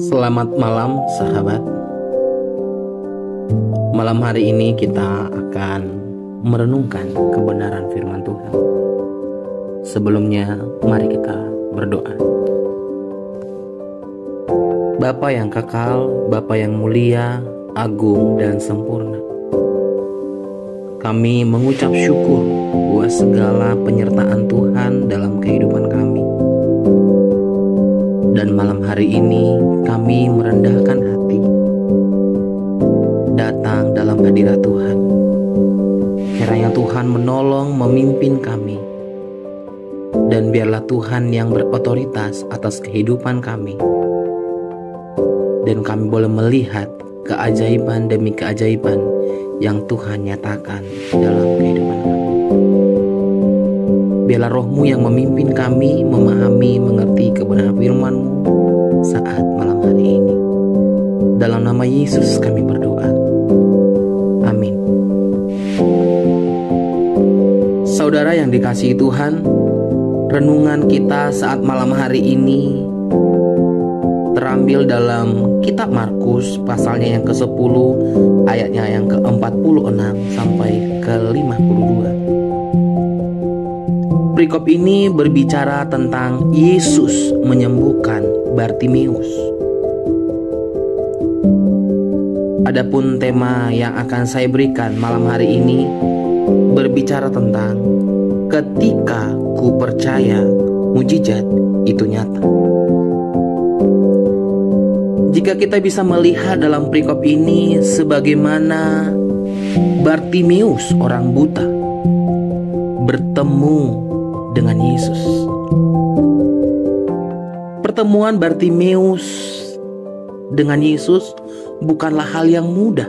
Selamat malam sahabat. Malam hari ini kita akan merenungkan kebenaran firman Tuhan. Sebelumnya mari kita berdoa. Bapa yang kekal, Bapa yang mulia, agung dan sempurna, kami mengucap syukur buat segala penyertaan Tuhan dalam kehidupan kami. Dan malam hari ini kami merendahkan hati, datang dalam hadirat Tuhan. Kiranya Tuhan menolong memimpin kami, dan biarlah Tuhan yang berotoritas atas kehidupan kami, dan kami boleh melihat keajaiban demi keajaiban yang Tuhan nyatakan dalam kehidupan kami. Biarlah Roh-Mu yang memimpin kami memahami, mengerti kebenaran firman-Mu saat malam hari ini. Dalam nama Yesus kami berdoa. Amin. Saudara yang dikasihi Tuhan, renungan kita saat malam hari ini terambil dalam kitab Markus pasalnya yang ke-10, ayatnya yang ke-46 sampai ke-52. Perikop ini berbicara tentang Yesus menyembuhkan Bartimeus. Adapun tema yang akan saya berikan malam hari ini berbicara tentang ketika ku percaya mujizat itu nyata. Jika kita bisa melihat dalam perikop ini sebagaimana Bartimeus orang buta bertemu dengan Yesus. Pertemuan Bartimeus dengan Yesus bukanlah hal yang mudah.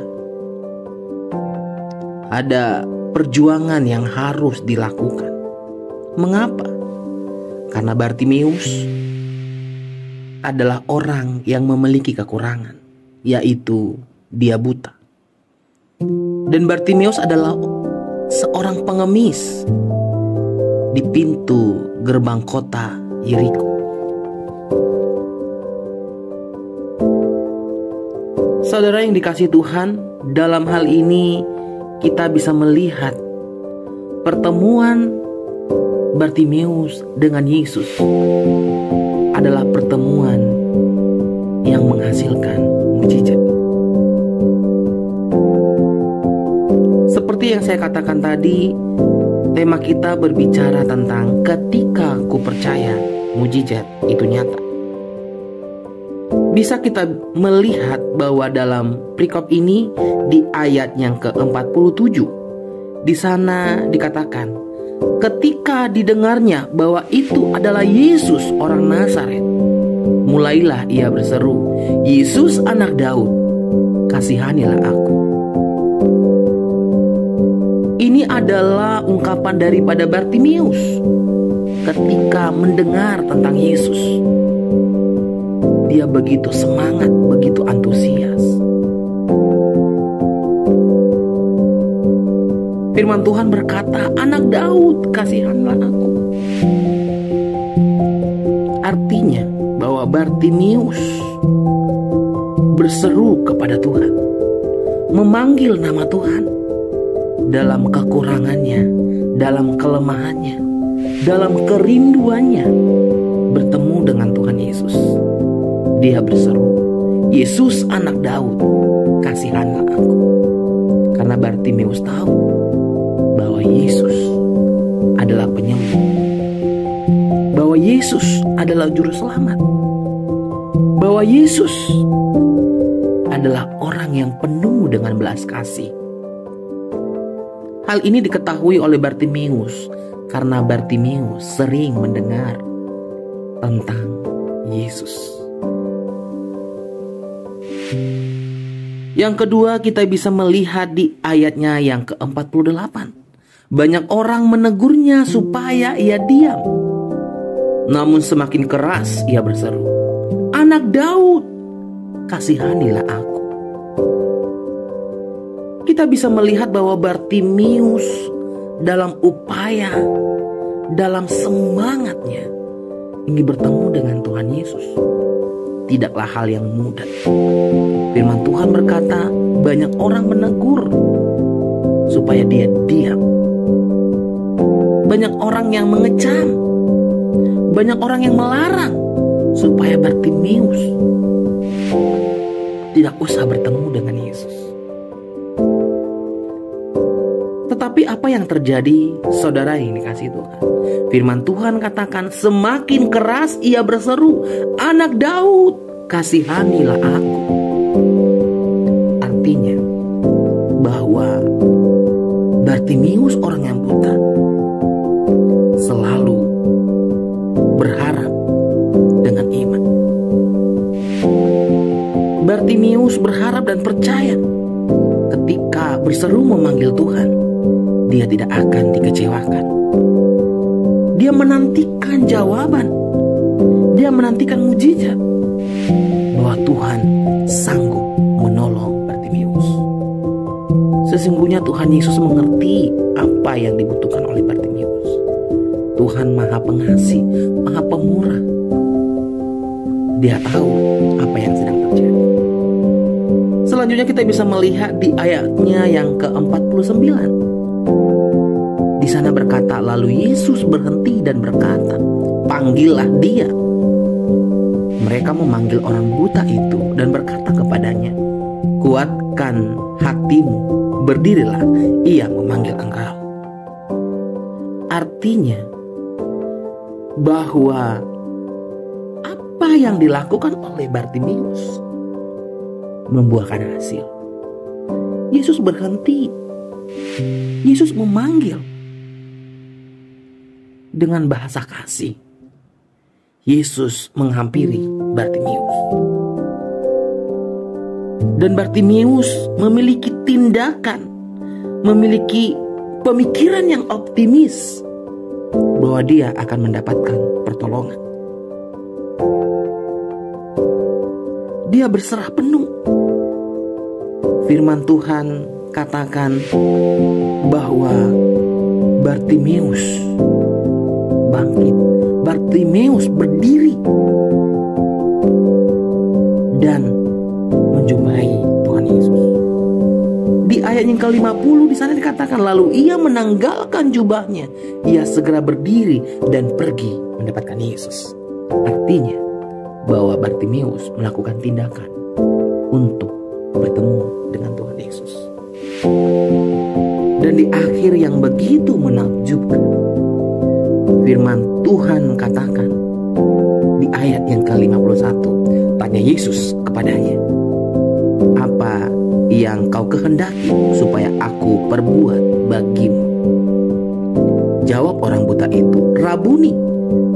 Ada perjuangan yang harus dilakukan. Mengapa? Karena Bartimeus adalah orang yang memiliki kekurangan, yaitu dia buta. Dan Bartimeus adalah seorang pengemis di pintu gerbang kota Yeriko. Saudara yang dikasihi Tuhan, dalam hal ini kita bisa melihat pertemuan Bartimeus dengan Yesus adalah pertemuan yang menghasilkan mujizat. Seperti yang saya katakan tadi, tema kita berbicara tentang ketika ku percaya mujizat itu nyata. Bisa kita melihat bahwa dalam perikop ini di ayat yang ke-47, di sana dikatakan, ketika didengarnya bahwa itu adalah Yesus orang Nazaret, mulailah ia berseru, Yesus anak Daud, kasihanilah aku. Ini adalah ungkapan daripada Bartimeus ketika mendengar tentang Yesus. Dia begitu semangat, begitu antusias. Firman Tuhan berkata, anak Daud, kasihanilah aku. Artinya bahwa Bartimeus berseru kepada Tuhan, memanggil nama Tuhan dalam kekurangannya, dalam kelemahannya, dalam kerinduannya bertemu dengan Tuhan Yesus. Dia berseru, Yesus anak Daud, kasihanilah aku. Karena Bartimeus tahu bahwa Yesus adalah penyembuh, bahwa Yesus adalah juru selamat, bahwa Yesus adalah orang yang penuh dengan belas kasih. Hal ini diketahui oleh Bartimeus karena Bartimeus sering mendengar tentang Yesus. Yang kedua, kita bisa melihat di ayatnya yang ke-48. Banyak orang menegurnya supaya ia diam. Namun semakin keras ia berseru, anak Daud, kasihanilah aku. Kita bisa melihat bahwa Bartimeus dalam upaya, dalam semangatnya ingin bertemu dengan Tuhan Yesus. tidaklah hal yang mudah. Firman Tuhan berkata, banyak orang menegur supaya dia diam. Banyak orang yang mengecam. Banyak orang yang melarang supaya Bartimeus tidak usah bertemu dengan Yesus. Tetapi apa yang terjadi, saudara yang dikasihi Tuhan? Firman Tuhan katakan, semakin keras ia berseru, "Anak Daud, kasihanilah aku." Artinya bahwa Bartimeus, orang yang buta, selalu berharap dengan iman. Bartimeus berharap dan percaya ketika berseru memanggil Tuhan, dia tidak akan dikecewakan. Dia menantikan jawaban. Dia menantikan mujizat bahwa Tuhan sanggup menolong Bartimeus. Sesungguhnya Tuhan Yesus mengerti apa yang dibutuhkan oleh Bartimeus. Tuhan Maha Pengasih, Maha Pemurah. Dia tahu apa yang sedang terjadi. Selanjutnya kita bisa melihat di ayatnya yang ke-49. Di sana berkata, lalu Yesus berhenti dan berkata, "Panggillah dia." Mereka memanggil orang buta itu dan berkata kepadanya, "Kuatkan hatimu, berdirilah, ia memanggil engkau." Artinya bahwa apa yang dilakukan oleh Bartimeus membuahkan hasil. Yesus berhenti. Yesus memanggil dengan bahasa kasih. Yesus menghampiri Bartimeus. Dan Bartimeus memiliki tindakan, memiliki pemikiran yang optimis bahwa dia akan mendapatkan pertolongan. Dia berserah penuh. Firman Tuhan katakan bahwa Bartimeus bangkit. Bartimeus berdiri dan menjumpai Tuhan Yesus. Di ayat yang ke-50 di sana dikatakan, lalu ia menanggalkan jubahnya, ia segera berdiri dan pergi mendapatkan Yesus. Artinya bahwa Bartimeus melakukan tindakan untuk bertemu dengan Tuhan Yesus. Dan di akhir yang begitu menakjubkan, firman Tuhan katakan di ayat yang ke-51, tanya Yesus kepadanya, "Apa yang kau kehendaki supaya aku perbuat bagimu?" Jawab orang buta itu, "Rabuni,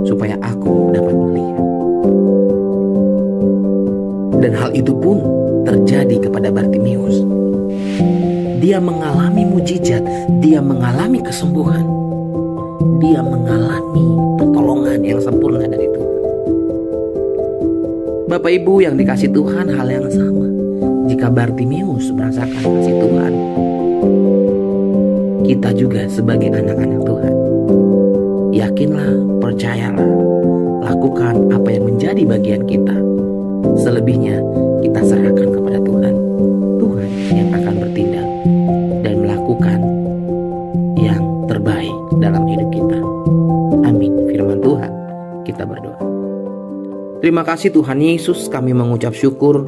supaya aku dapat melihat." Dan hal itu pun terjadi kepada Bartimeus. Dia mengalami mujizat, dia mengalami kesembuhan, dia mengalami pertolongan yang sempurna dari Tuhan. Bapak Ibu yang dikasih Tuhan, hal yang sama. Jika Bartimeus merasakan kasih Tuhan, kita juga sebagai anak-anak Tuhan, yakinlah, percayalah, lakukan apa yang menjadi bagian kita. Selebihnya kita serahkan kepada Tuhan. Tuhan yang akan bertindak dan melakukan yang terbaik dalam hidup kita. Amin. Firman Tuhan, kita berdoa. Terima kasih Tuhan Yesus, kami mengucap syukur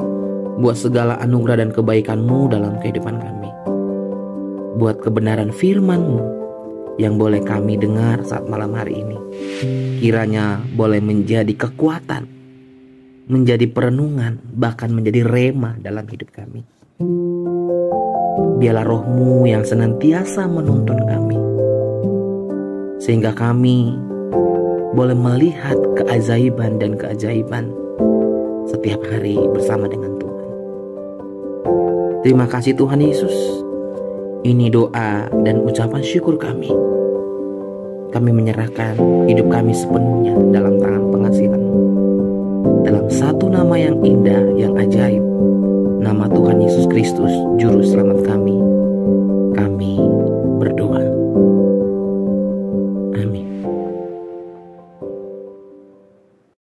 buat segala anugerah dan kebaikan-Mu dalam kehidupan kami. Buat kebenaran firman-Mu yang boleh kami dengar saat malam hari ini. Kiranya boleh menjadi kekuatan, menjadi perenungan, bahkan menjadi rema dalam hidup kami. Biarlah Roh-Mu yang senantiasa menuntun kami, sehingga kami boleh melihat keajaiban dan keajaiban setiap hari bersama dengan Tuhan. Terima kasih Tuhan Yesus. Ini doa dan ucapan syukur kami. Kami menyerahkan hidup kami sepenuhnya dalam tangan pengasihan-Mu. Dalam satu nama yang indah, yang ajaib, nama Tuhan Yesus Kristus, Juru Selamat kami.